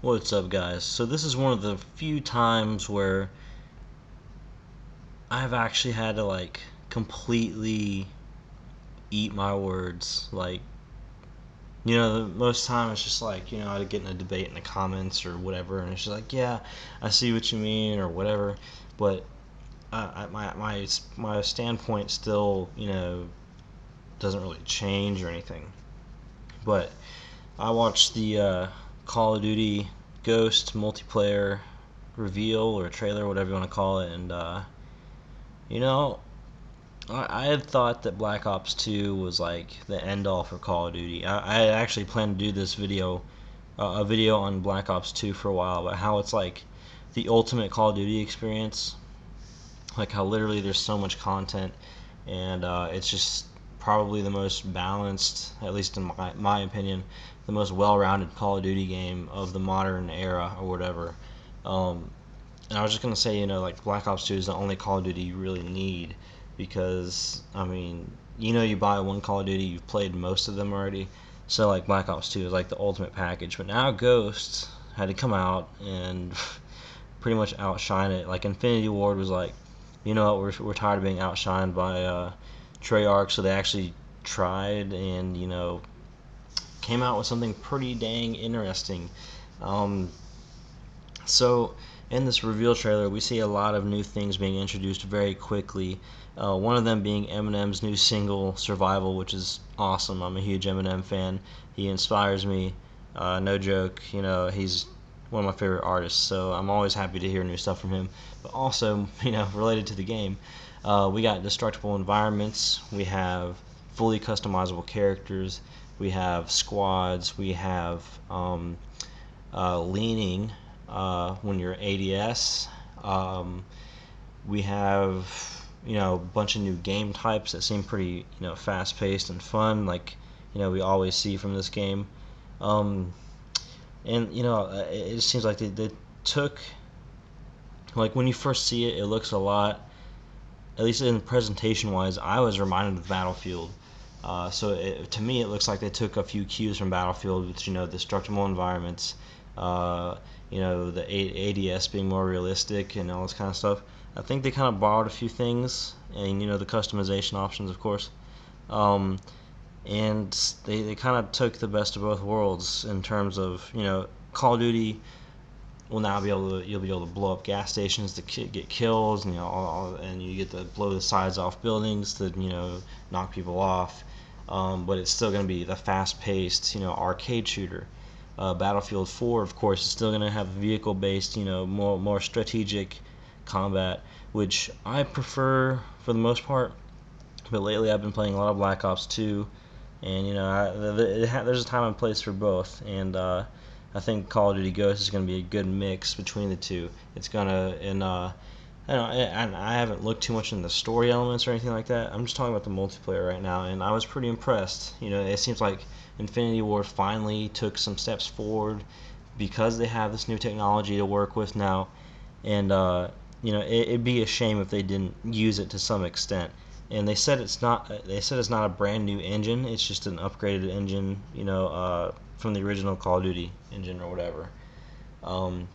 What's up, guys? So this is one of the few times where I've actually had to completely eat my words. Most time it's just I'd get in a debate in the comments or whatever, and it's just yeah, I see what you mean or whatever, but my standpoint still doesn't really change or anything. But I watched the Call of Duty Ghost multiplayer reveal or trailer, whatever you want to call it, and you know, I had thought that Black Ops 2 was like the end all for Call of Duty. I had actually planned to do this a video on Black Ops 2 for a while, about how it's like the ultimate Call of Duty experience. Like how literally there's so much content, and it's just probably the most balanced, at least in my opinion, the most well-rounded Call of Duty game of the modern era or whatever. Um, and I was just gonna say, like Black Ops 2 is the only Call of Duty you really need, because I mean, you buy one Call of Duty, you've played most of them already. So like Black Ops 2 is like the ultimate package. But now Ghost had to come out and pretty much outshine it. Like Infinity Ward was like, you know what, we're tired of being outshined by Treyarch, so they actually tried and came out with something pretty dang interesting. Um, so in this reveal trailer, we see a lot of new things being introduced very quickly. One of them being Eminem's new single "Survival," which is awesome. I'm a huge Eminem fan. He inspires me. No joke. He's one of my favorite artists, so I'm always happy to hear new stuff from him. But also, related to the game, we got destructible environments. We have fully customizable characters. We have squads. We have leaning when you're ADS. Um, we have a bunch of new game types that seem pretty fast paced and fun, like we always see from this game. Um, and it just seems like they took, like, when you first see it, it looks a lot, at least in presentation wise, I was reminded of Battlefield. To me, it looks like they took a few cues from Battlefield, with destructible environments, uh, the ADS being more realistic and all this kind of stuff. I think they kind of borrowed a few things, and the customization options, of course. Um, and they kind of took the best of both worlds in terms of Call of Duty will now be able to you'll be able to blow up gas stations to get kills, and and you get to blow the sides off buildings to knock people off. But it's still going to be the fast-paced arcade shooter. Battlefield 4, of course, is still going to have vehicle-based, more strategic combat, which I prefer for the most part. But lately, I've been playing a lot of Black Ops 2, and there's a time and place for both. And I think Call of Duty Ghost is going to be a good mix between the two. It's gonna and I don't know, and I haven't looked too much into the story elements or anything like that. I'm just talking about the multiplayer right now, and I was pretty impressed. It seems like Infinity Ward finally took some steps forward because they have this new technology to work with now, and it'd be a shame if they didn't use it to some extent. And they said it's not. They said it's not a brand new engine. It's just an upgraded engine. From the original Call of Duty engine or whatever. Um,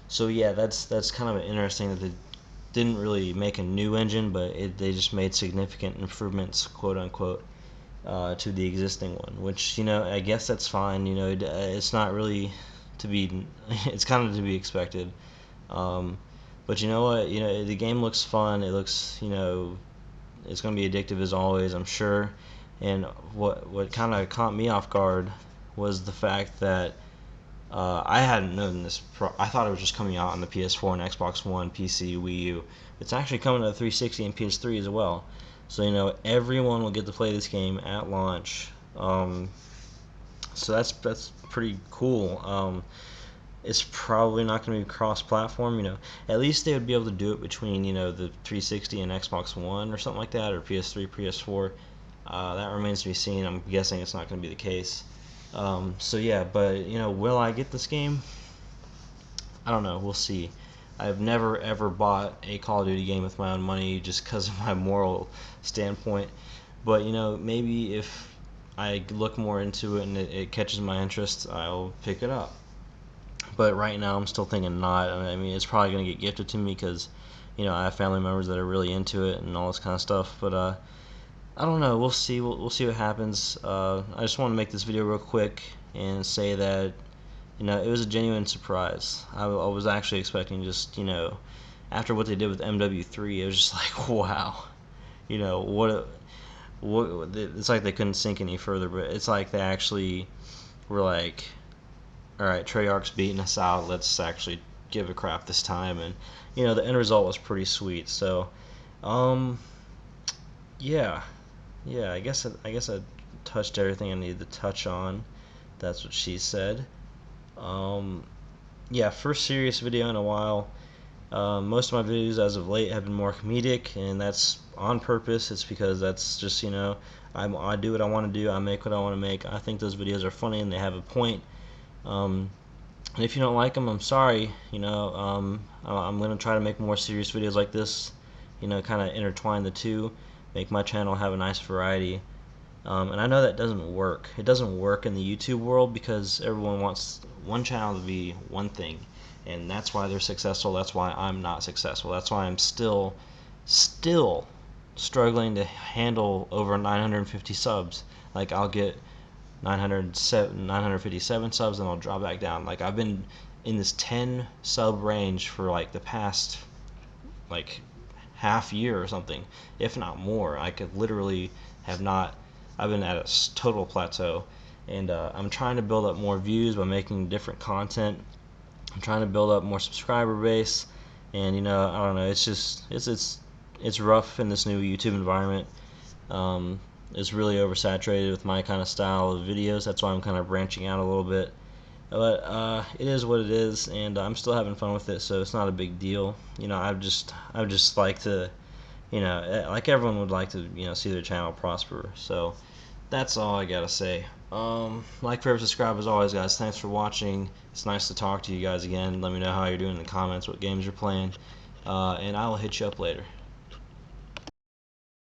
so yeah, that's kind of interesting that they didn't really make a new engine, but they just made significant improvements, quote unquote, to the existing one. Which I guess that's fine. It's not really to be. It's kind of to be expected. Um, but you know what? The game looks fun. It looks it's going to be addictive as always, I'm sure. And what kind of caught me off guard was the fact that I hadn't known this. I thought it was just coming out on the PS4 and Xbox One, PC, Wii U. It's actually coming to the 360 and PS3 as well. So everyone will get to play this game at launch. So that's pretty cool. It's probably not going to be cross-platform. At least they would be able to do it between the 360 and Xbox One or something like that, or PS3, PS4. That remains to be seen. I'm guessing it's not going to be the case. So yeah, but will I get this game? I don't know. We'll see. I've never ever bought a Call of Duty game with my own money just because of my moral standpoint. But maybe if I look more into it and it catches my interest, I'll pick it up. but right now I'm still thinking not. I mean, it's probably gonna get gifted to me because, you know, I have family members that are really into it and all this kind of stuff. But I don't know. We'll see. We'll see what happens. I just want to make this video real quick and say that, you know, it was a genuine surprise. I was actually expecting just, you know, after what they did with MW3, it was just like, wow, you know, what it's like they couldn't sink any further, but it's like they actually were like, all right, Treyarch's beating us out. Let's actually give a crap this time, and you know, the end result was pretty sweet. So, um, yeah, yeah. I guess I touched everything I needed to touch on. That's what she said. Um, yeah, first serious video in a while. Most of my videos as of late have been more comedic, and that's on purpose. It's because that's just, you know, I do what I want to do. I make what I want to make. I think those videos are funny and they have a point. And if you don't like them, I'm sorry. You know, I'm gonna try to make more serious videos like this. You know, kind of intertwine the two, make my channel have a nice variety. And I know that doesn't work. It doesn't work in the YouTube world because everyone wants one channel to be one thing, and that's why they're successful. That's why I'm not successful. That's why I'm still struggling to handle over 950 subs. Like, I'll get 957 subs and I'll drop back down. Like, I've been in this 10 sub range for like the past like half year or something, if not more. I could literally have not. I've been at a total plateau, and I'm trying to build up more views by making different content. I'm trying to build up more subscriber base, and you know, I don't know. It's just it's rough in this new YouTube environment. It's really oversaturated with my kind of style of videos. That's why I'm kind of branching out a little bit. But it is what it is, and I'm still having fun with it, so it's not a big deal. You know, I just like to, you know, like everyone would like to, you know, see their channel prosper. So that's all I gotta say. Like, favorite, subscribe as always, guys. Thanks for watching. It's nice to talk to you guys again. Let me know how you're doing in the comments, what games you're playing, and I will hit you up later.